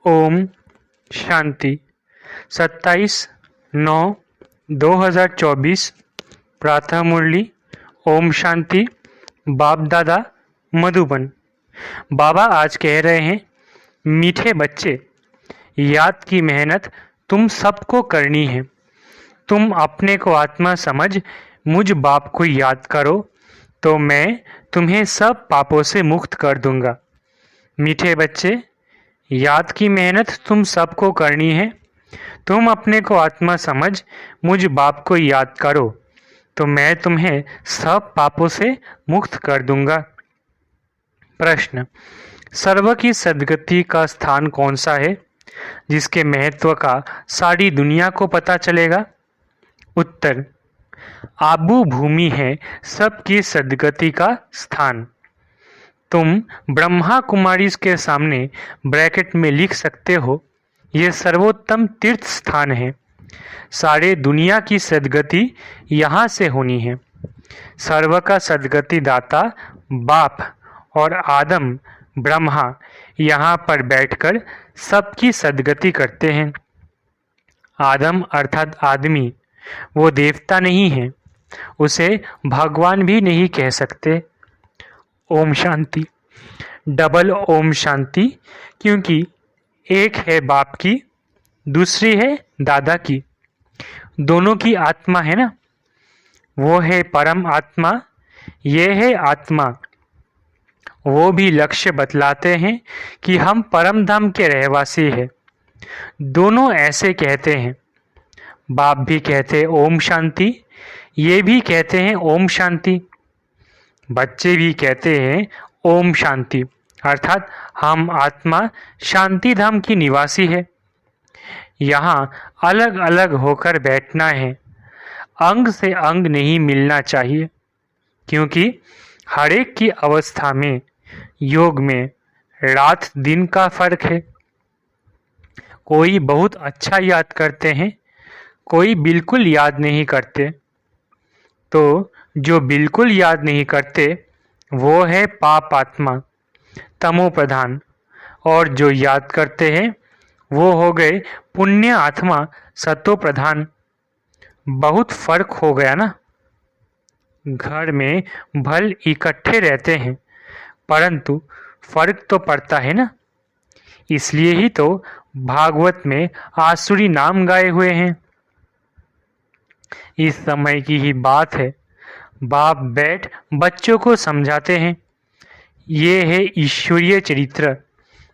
ओम शांति 27/9/2024 प्रातः मुरली। ओम शांति। बाप दादा मधुबन। बाबा आज कह रहे हैं, मीठे बच्चे, याद की मेहनत तुम सबको करनी है। तुम अपने को आत्मा समझ मुझ बाप को याद करो तो मैं तुम्हें सब पापों से मुक्त कर दूंगा। मीठे बच्चे, याद की मेहनत तुम सबको करनी है। तुम अपने को आत्मा समझ मुझ बाप को याद करो तो मैं तुम्हें सब पापों से मुक्त कर दूंगा। प्रश्न, सर्व की सद्गति का स्थान कौन सा है जिसके महत्व का सारी दुनिया को पता चलेगा? उत्तर, आबू भूमि है सबकी सद्गति का स्थान। तुम ब्रह्मा कुमारी के सामने ब्रैकेट में लिख सकते हो, यह सर्वोत्तम तीर्थ स्थान है। सारे दुनिया की सद्गति यहाँ से होनी है। सर्व का सद्गति दाता बाप और आदम ब्रह्मा यहाँ पर बैठकर सबकी सद्गति करते हैं। आदम अर्थात आदमी, वो देवता नहीं है, उसे भगवान भी नहीं कह सकते। ओम शांति। डबल ओम शांति, क्योंकि एक है बाप की, दूसरी है दादा की। दोनों की आत्मा है ना, वो है परम आत्मा, ये है आत्मा। वो भी लक्ष्य बतलाते हैं कि हम परम धाम के रहवासी हैं। दोनों ऐसे कहते हैं। बाप भी कहते हैं ओम शांति, ये भी कहते हैं ओम शांति। बच्चे भी कहते हैं ओम शांति, अर्थात हम आत्मा शांति धाम की निवासी है। यहाँ अलग अलग होकर बैठना है, अंग से अंग नहीं मिलना चाहिए, क्योंकि हर एक की अवस्था में योग में रात दिन का फर्क है। कोई बहुत अच्छा याद करते हैं, कोई बिल्कुल याद नहीं करते। तो जो बिल्कुल याद नहीं करते वो है पाप आत्मा, तमो प्रधान, और जो याद करते हैं वो हो गए पुण्य आत्मा, सतो प्रधान। बहुत फर्क हो गया ना। घर में भल इकट्ठे रहते हैं परंतु फर्क तो पड़ता है ना। इसलिए ही तो भागवत में आसुरी नाम गाए हुए हैं। इस समय की ही बात है, बाप बैठ बच्चों को समझाते हैं। ये है ईश्वरीय चरित्र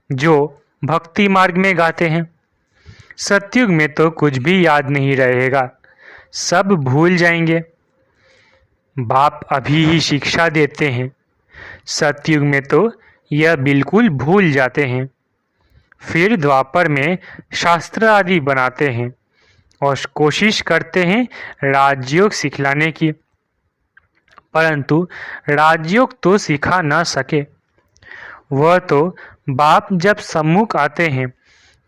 जो भक्ति मार्ग में गाते हैं। सतयुग में तो कुछ भी याद नहीं रहेगा, सब भूल जाएंगे। बाप अभी ही शिक्षा देते हैं। सतयुग में तो यह बिल्कुल भूल जाते हैं। फिर द्वापर में शास्त्र आदि बनाते हैं और कोशिश करते हैं राजयोग सिखलाने की, परंतु राजयोग तो सिखा न सके। वह तो बाप जब सम्मुख आते हैं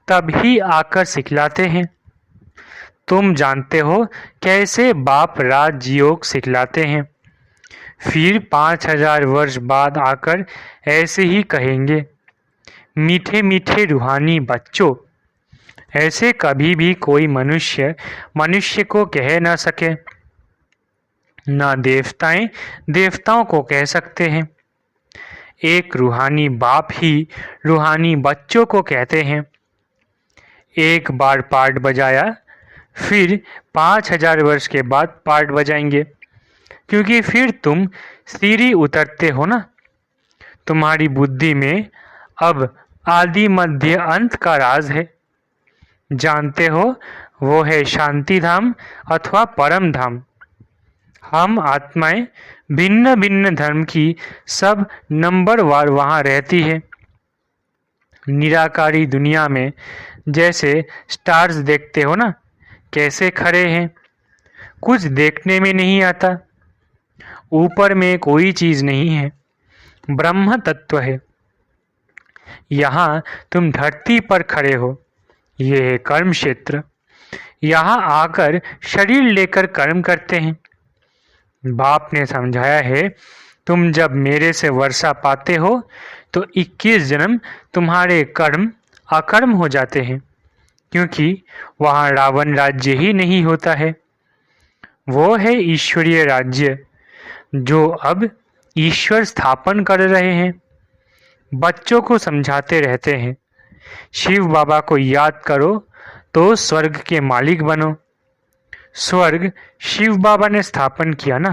तब ही आकर सिखलाते हैं। तुम जानते हो कैसे बाप राजयोग सिखलाते हैं। फिर 5000 वर्ष बाद आकर ऐसे ही कहेंगे, मीठे मीठे रूहानी बच्चों। ऐसे कभी भी कोई मनुष्य को कह न सके, ना देवताएं देवताओं को कह सकते हैं। एक रूहानी बाप ही रूहानी बच्चों को कहते हैं। एक बार पार्ट बजाया, फिर 5000 वर्ष के बाद पार्ट बजाएंगे, क्योंकि फिर तुम सीढ़ी उतरते हो ना। तुम्हारी बुद्धि में अब आदि मध्य अंत का राज है। जानते हो, वो है शांति धाम अथवा परम धाम। हम आत्माएं भिन्न भिन्न धर्म की सब नंबरवार वहाँ रहती है। निराकारी दुनिया में जैसे स्टार्स देखते हो ना, कैसे खड़े हैं, कुछ देखने में नहीं आता। ऊपर में कोई चीज नहीं है, ब्रह्म तत्व है। यहाँ तुम धरती पर खड़े हो, यह है कर्म क्षेत्र। यहाँ आकर शरीर लेकर कर्म करते हैं। बाप ने समझाया है, तुम जब मेरे से वर्षा पाते हो तो 21 जन्म तुम्हारे कर्म अकर्म हो जाते हैं, क्योंकि वहाँ रावण राज्य ही नहीं होता है। वो है ईश्वरीय राज्य जो अब ईश्वर स्थापन कर रहे हैं। बच्चों को समझाते रहते हैं, शिव बाबा को याद करो तो स्वर्ग के मालिक बनो। स्वर्ग शिव बाबा ने स्थापन किया ना,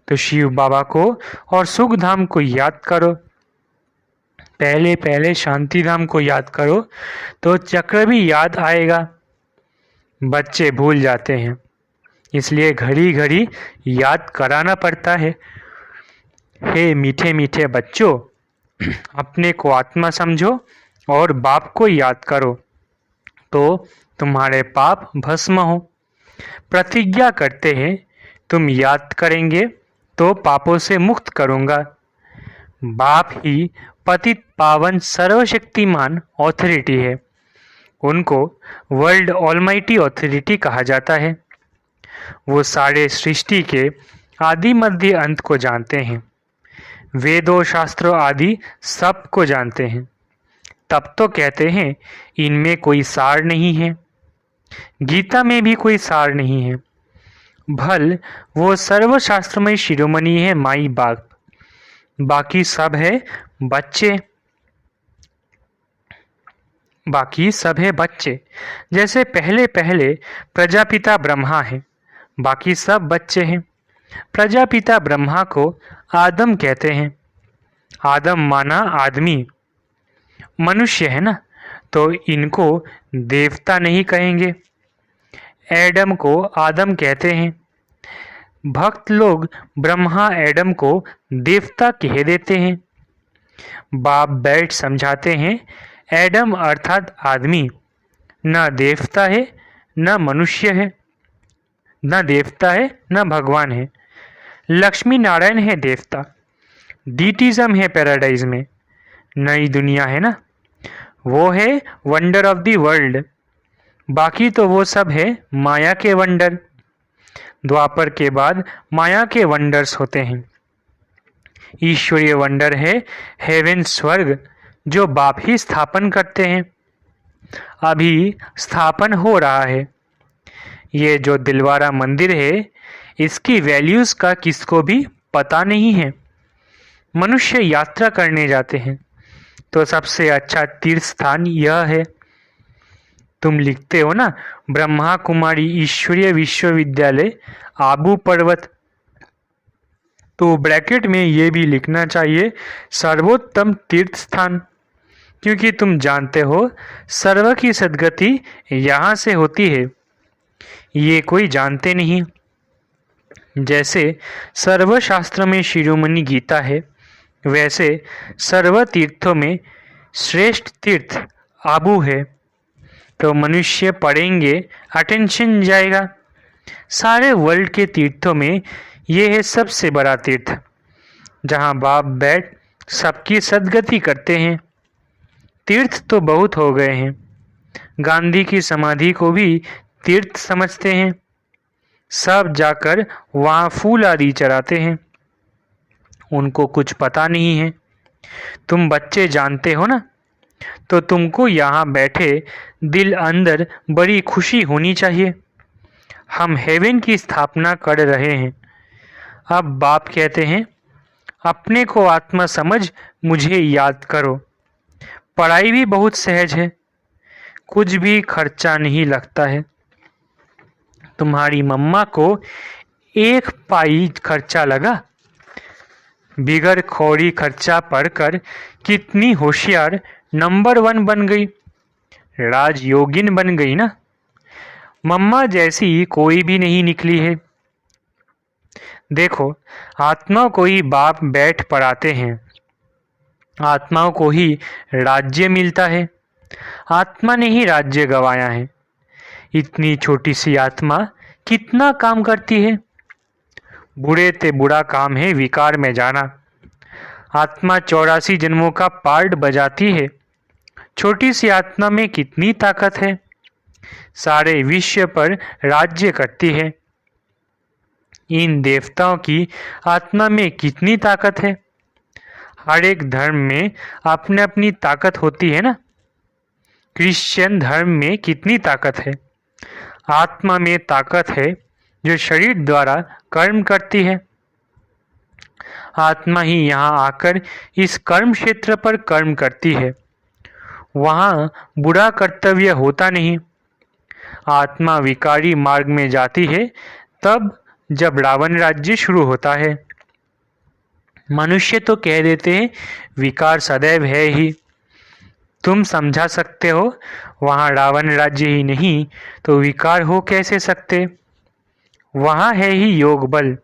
तो शिव बाबा को और सुख धाम को याद करो। पहले पहले शांति धाम को याद करो तो चक्र भी याद आएगा। बच्चे भूल जाते हैं, इसलिए घड़ी घड़ी याद कराना पड़ता है। हे मीठे मीठे बच्चों, अपने को आत्मा समझो और बाप को याद करो तो तुम्हारे पाप भस्म हो। प्रतिज्ञा करते हैं, तुम याद करेंगे तो पापों से मुक्त करूंगा। बाप ही पतित पावन सर्वशक्तिमान ऑथोरिटी है। उनको वर्ल्ड ऑलमाइटी ऑथोरिटी कहा जाता है। वो सारे सृष्टि के आदि मध्य अंत को जानते हैं। वेदों शास्त्रों आदि सब को जानते हैं। तब तो कहते हैं इनमें कोई सार नहीं है। गीता में भी कोई सार नहीं है। भल वो सर्वशास्त्रमय शिरोमणि है माई बाप, बाकी सब है बच्चे। जैसे पहले पहले प्रजापिता ब्रह्मा है, बाकी सब बच्चे हैं। प्रजापिता ब्रह्मा को आदम कहते हैं। आदम माना आदमी, मनुष्य है ना, तो इनको देवता नहीं कहेंगे। एडम को आदम कहते हैं। भक्त लोग ब्रह्मा एडम को देवता कह देते हैं। बाप बैठ समझाते हैं, एडम अर्थात आदमी न देवता है न मनुष्य है, न देवता है न भगवान है। लक्ष्मी नारायण है देवता, डीटिज्म है पैराडाइज में, नई दुनिया है ना, वो है वंडर ऑफ द वर्ल्ड। बाकी तो वो सब है माया के वंडर। द्वापर के बाद माया के वंडर्स होते हैं। ईश्वरीय वंडर है हेवन स्वर्ग, जो बाप ही स्थापन करते हैं। अभी स्थापन हो रहा है। ये जो दिलवारा मंदिर है, इसकी वैल्यूज का किसको भी पता नहीं है। मनुष्य यात्रा करने जाते हैं तो सबसे अच्छा तीर्थ स्थान यह है। तुम लिखते हो ना, ब्रह्मा कुमारी ईश्वरीय विश्वविद्यालय आबू पर्वत, तो ब्रैकेट में ये भी लिखना चाहिए सर्वोत्तम तीर्थ स्थान, क्योंकि तुम जानते हो सर्व की सद्गति यहाँ से होती है। ये कोई जानते नहीं। जैसे सर्वशास्त्र में शिरोमणि गीता है, वैसे सर्व तीर्थों में श्रेष्ठ तीर्थ आबू है। तो मनुष्य पढ़ेंगे, अटेंशन जाएगा। सारे वर्ल्ड के तीर्थों में ये है सबसे बड़ा तीर्थ, जहाँ बाप बैठ सबकी सद्गति करते हैं। तीर्थ तो बहुत हो गए हैं। गांधी की समाधि को भी तीर्थ समझते हैं। सब जाकर वहाँ फूल आदि चढ़ाते हैं। उनको कुछ पता नहीं है। तुम बच्चे जानते हो ना, तो तुमको यहाँ बैठे दिल अंदर बड़ी खुशी होनी चाहिए। हम हेवन की स्थापना कर रहे हैं। अब बाप कहते हैं, अपने को आत्मा समझ मुझे याद करो। पढ़ाई भी बहुत सहज है, कुछ भी खर्चा नहीं लगता है। तुम्हारी मम्मा को 1 पाई खर्चा लगा। बिगर खौरी खर्चा पढ़कर कितनी होशियार नंबर 1 बन गई, राजयोगिन बन गई ना। मम्मा जैसी कोई भी नहीं निकली है। देखो, आत्मा को ही बाप बैठ पढ़ाते हैं। आत्माओं को ही राज्य मिलता है। आत्मा ने ही राज्य गंवाया है। इतनी छोटी सी आत्मा कितना काम करती है। बुरे ते बुरा काम है विकार में जाना। आत्मा 84 जन्मों का पार्ट बजाती है। छोटी सी आत्मा में कितनी ताकत है। सारे विश्व पर राज्य करती है। इन देवताओं की आत्मा में कितनी ताकत है। हर एक धर्म में अपनी अपनी ताकत होती है ना। क्रिश्चियन धर्म में कितनी ताकत है। आत्मा में ताकत है जो शरीर द्वारा कर्म करती है। आत्मा ही यहाँ आकर इस कर्म क्षेत्र पर कर्म करती है। वहाँ बुरा कर्तव्य होता नहीं। आत्मा विकारी मार्ग में जाती है तब जब रावण राज्य शुरू होता है। मनुष्य तो कह देते हैं विकार सदैव है ही। तुम समझा सकते हो वहाँ रावण राज्य ही नहीं तो विकार हो कैसे सकते। वहाँ है ही योग बल।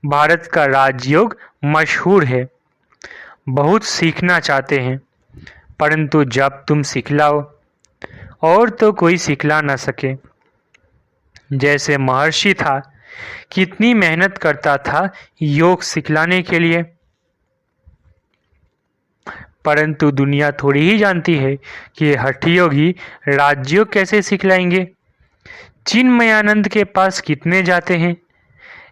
भारत का राजयोग मशहूर है। बहुत सीखना चाहते हैं परंतु जब तुम सिखलाओ और तो कोई सिखला न सके। जैसे महर्षि था, कितनी मेहनत करता था योग सिखलाने के लिए, परंतु दुनिया थोड़ी ही जानती है कि हठयोगी राजयोग कैसे सिखलाएंगे। चिन्मयानंद के पास कितने जाते हैं।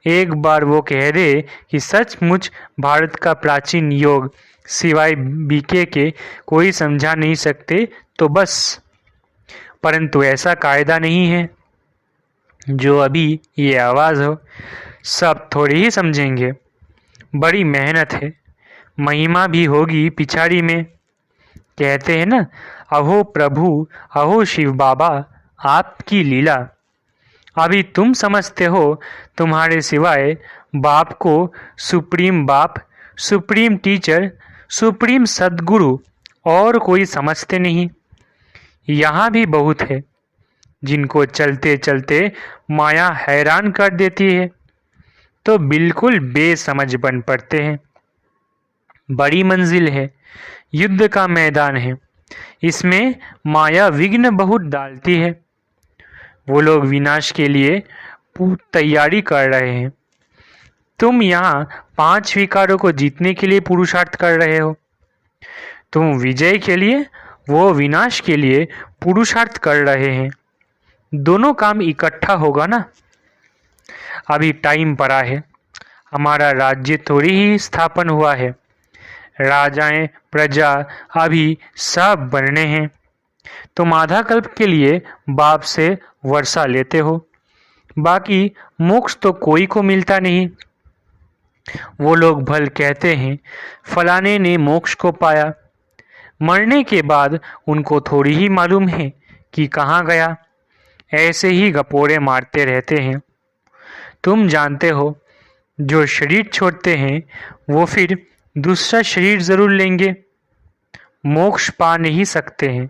एक बार वो कह दे कि सचमुच भारत का प्राचीन योग सिवाय बीके के कोई समझा नहीं सकते तो बस। परंतु ऐसा कायदा नहीं है जो अभी ये आवाज़ हो सब थोड़े ही समझेंगे। बड़ी मेहनत है, महिमा भी होगी पिछाड़ी में। कहते हैं ना, अहो प्रभु अहो शिव बाबा आपकी लीला। अभी तुम समझते हो तुम्हारे सिवाय बाप को सुप्रीम बाप, सुप्रीम टीचर, सुप्रीम सद्गुरु और कोई समझते नहीं। यहाँ भी बहुत है जिनको चलते चलते माया हैरान कर देती है तो बिल्कुल बेसमझ बन पड़ते हैं। बड़ी मंजिल है, युद्ध का मैदान है, इसमें माया विघ्न बहुत डालती है। वो लोग विनाश के लिए तैयारी कर रहे हैं। तुम यहाँ 5 विकारों को जीतने के लिए पुरुषार्थ कर रहे हो। तुम विजय के लिए, वो विनाश के लिए पुरुषार्थ कर रहे हैं। दोनों काम इकट्ठा होगा ना। अभी टाइम पड़ा है। हमारा राज्य थोड़ी ही स्थापन हुआ है। राजाएं प्रजा अभी सब बनने हैं। तुम आधा कल्प के लिए बाप से वर्षा लेते हो, बाकी मोक्ष तो कोई को मिलता नहीं। वो लोग भल कहते हैं फलाने ने मोक्ष को पाया। मरने के बाद उनको थोड़ी ही मालूम है कि कहाँ गया। ऐसे ही गपोरे मारते रहते हैं। तुम जानते हो जो शरीर छोड़ते हैं वो फिर दूसरा शरीर जरूर लेंगे। मोक्ष पा नहीं सकते हैं।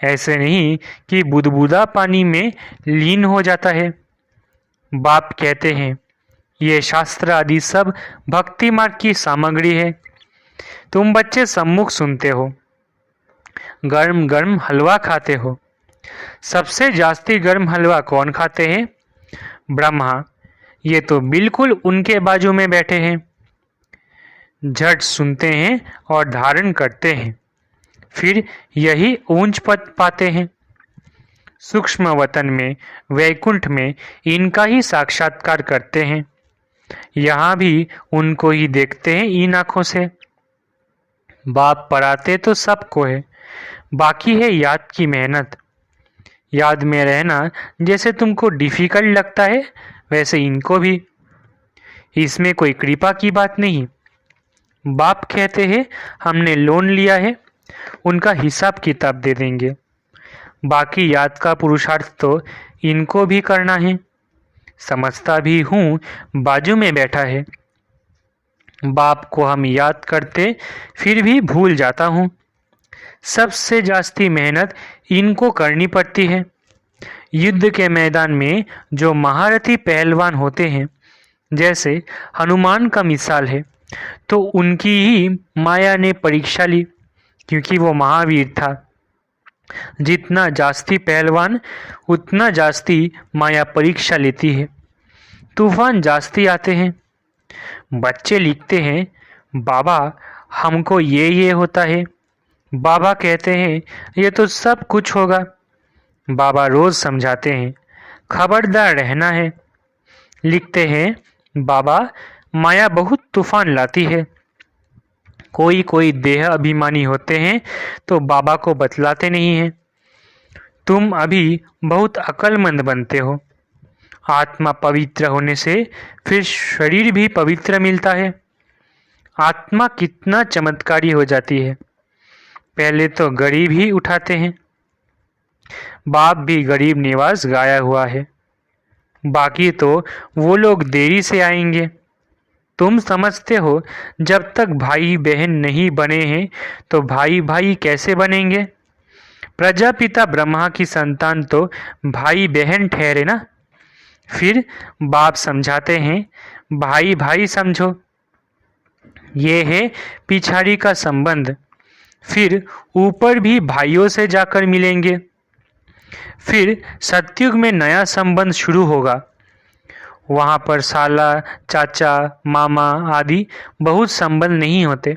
ऐसे नहीं कि बुदबुदा पानी में लीन हो जाता है। बाप कहते हैं ये शास्त्र आदि सब भक्ति मार्ग की सामग्री है। तुम बच्चे सम्मुख सुनते हो, गर्म गर्म हलवा खाते हो। सबसे जास्ती गर्म हलवा कौन खाते हैं? ब्रह्मा। ये तो बिल्कुल उनके बाजू में बैठे हैं। झट सुनते हैं और धारण करते हैं, फिर यही ऊंच पद पाते हैं। सूक्ष्म वतन में, वैकुंठ में इनका ही साक्षात्कार करते हैं। यहाँ भी उनको ही देखते हैं इन आँखों से। बाप पढ़ाते तो सबको है, बाकी है याद की मेहनत। याद में रहना जैसे तुमको डिफिकल्ट लगता है वैसे इनको भी। इसमें कोई कृपा की बात नहीं। बाप कहते हैं हमने लोन लिया है, उनका हिसाब किताब दे देंगे। बाकी याद का पुरुषार्थ तो इनको भी करना है। समझता भी हूँ बाजू में बैठा है। बाप को हम याद करते फिर भी भूल जाता हूँ। सबसे जास्ती मेहनत इनको करनी पड़ती है। युद्ध के मैदान में जो महारथी पहलवान होते हैं, जैसे हनुमान का मिसाल है, तो उनकी ही माया ने परीक्षा ली, क्योंकि वो महावीर था। जितना जास्ती पहलवान उतना जास्ती माया परीक्षा लेती है। तूफान जास्ती आते हैं। बच्चे लिखते हैं बाबा हमको ये होता है। बाबा कहते हैं ये तो सब कुछ होगा। बाबा रोज समझाते हैं खबरदार रहना है। लिखते हैं बाबा माया बहुत तूफान लाती है। कोई कोई देह अभिमानी होते हैं तो बाबा को बतलाते नहीं हैं। तुम अभी बहुत अक्लमंद बनते हो। आत्मा पवित्र होने से फिर शरीर भी पवित्र मिलता है। आत्मा कितना चमत्कारी हो जाती है। पहले तो गरीब ही उठाते हैं। बाप भी गरीब निवास गाया हुआ है। बाकी तो वो लोग देरी से आएंगे। तुम समझते हो जब तक भाई बहन नहीं बने हैं तो भाई भाई कैसे बनेंगे। प्रजापिता ब्रह्मा की संतान तो भाई बहन ठहरे ना। फिर बाप समझाते हैं भाई भाई समझो। ये है पिछाड़ी का संबंध। फिर ऊपर भी भाइयों से जाकर मिलेंगे। फिर सतयुग में नया संबंध शुरू होगा। वहाँ पर साला चाचा मामा आदि बहुत संबंध नहीं होते।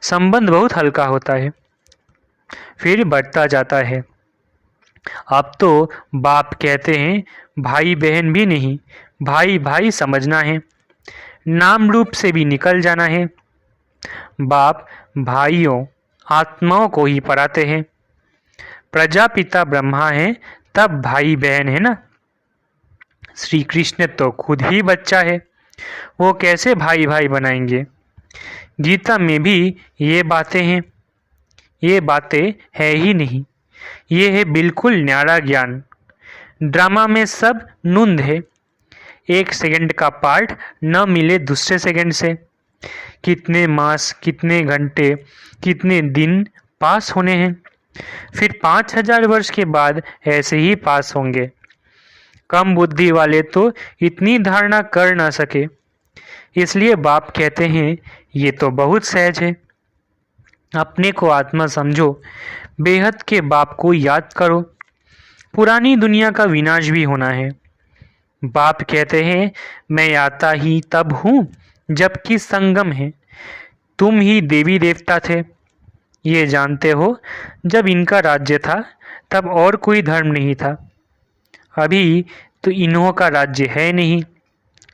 संबंध बहुत हल्का होता है, फिर बढ़ता जाता है। अब तो बाप कहते हैं भाई बहन भी नहीं, भाई भाई समझना है, नाम रूप से भी निकल जाना है। बाप भाइयों आत्माओं को ही पढ़ाते हैं। प्रजापिता ब्रह्मा है तब भाई बहन है ना। श्री कृष्ण तो खुद ही बच्चा है, वो कैसे भाई भाई बनाएंगे। गीता में भी ये बातें हैं। ये बातें है ही नहीं, ये है बिल्कुल न्यारा ज्ञान। ड्रामा में सब नूंद है। 1 सेकंड का पार्ट न मिले दूसरे सेकंड से। कितने मास, कितने घंटे, कितने दिन पास होने हैं। फिर 5000 वर्ष के बाद ऐसे ही पास होंगे। कम बुद्धि वाले तो इतनी धारणा कर ना सके। इसलिए बाप कहते हैं ये तो बहुत सहज है। अपने को आत्मा समझो, बेहद के बाप को याद करो। पुरानी दुनिया का विनाश भी होना है। बाप कहते हैं मैं आता ही तब हूँ जबकि संगम है। तुम ही देवी देवता थे, ये जानते हो। जब इनका राज्य था तब और कोई धर्म नहीं था। अभी तो इन्हों का राज्य है नहीं।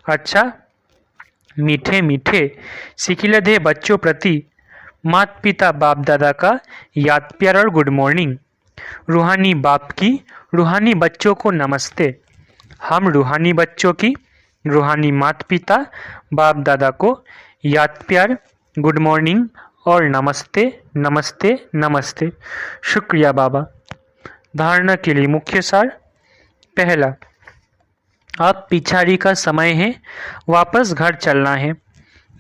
अच्छा, मीठे मीठे सिकिलधे बच्चों प्रति माता पिता बाप दादा का याद प्यार और गुड मॉर्निंग। रूहानी बाप की रूहानी बच्चों को नमस्ते। हम रूहानी बच्चों की रूहानी माता पिता बाप दादा को याद प्यार, गुड मॉर्निंग और नमस्ते नमस्ते नमस्ते। शुक्रिया बाबा। धारणा के लिए मुख्य सार। पहला, अब पिछाड़ी का समय है, वापस घर चलना है।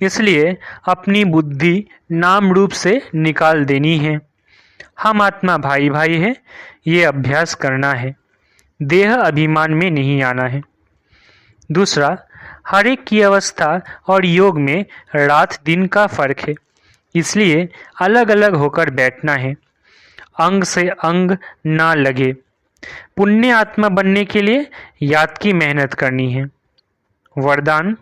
इसलिए अपनी बुद्धि नाम रूप से निकाल देनी है। हम आत्मा भाई भाई है, ये अभ्यास करना है। देह अभिमान में नहीं आना है। दूसरा, हर एक की अवस्था और योग में रात दिन का फर्क है, इसलिए अलग अलग होकर बैठना है। अंग से अंग ना लगे। पुण्य आत्मा बनने के लिए याद की मेहनत करनी है। वरदान,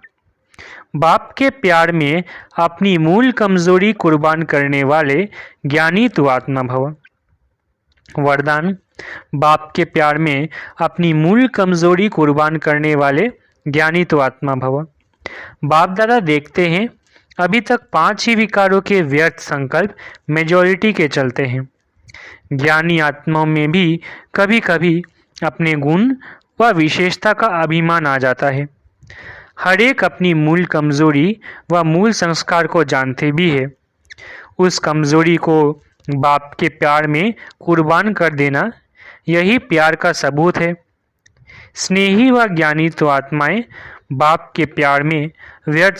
बाप के प्यार में अपनी मूल कमजोरी कुर्बान करने वाले ज्ञानी तू आत्मा भव। वरदान, बाप के प्यार में अपनी मूल कमजोरी कुर्बान करने वाले ज्ञानी तो आत्मा भव। बाप दादा देखते हैं अभी तक 5 ही विकारों के व्यर्थ संकल्प मेजॉरिटी के चलते हैं। ज्ञानी आत्माओं में भी कभी कभी अपने गुण व विशेषता का अभिमान आ जाता है। हर एक अपनी मूल कमजोरी व मूल संस्कार को जानते भी है। उस कमजोरी को बाप के प्यार में कुर्बान कर देना, यही प्यार का सबूत है। स्नेही व ज्ञानी तो आत्माएं बाप के प्यार में व्यर्थ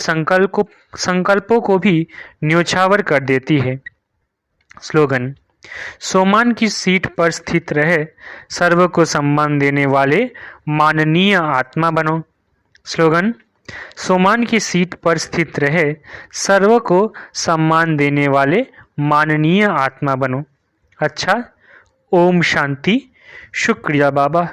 संकल्पों को भी न्योछावर कर देती है। स्लोगन, सोमान की सीट पर स्थित रहे, सर्व को सम्मान देने वाले माननीय आत्मा बनो। स्लोगन, सोमान की सीट पर स्थित रहे, सर्व को सम्मान देने वाले माननीय आत्मा बनो। अच्छा, ओम शांति। शुक्रिया बाबा।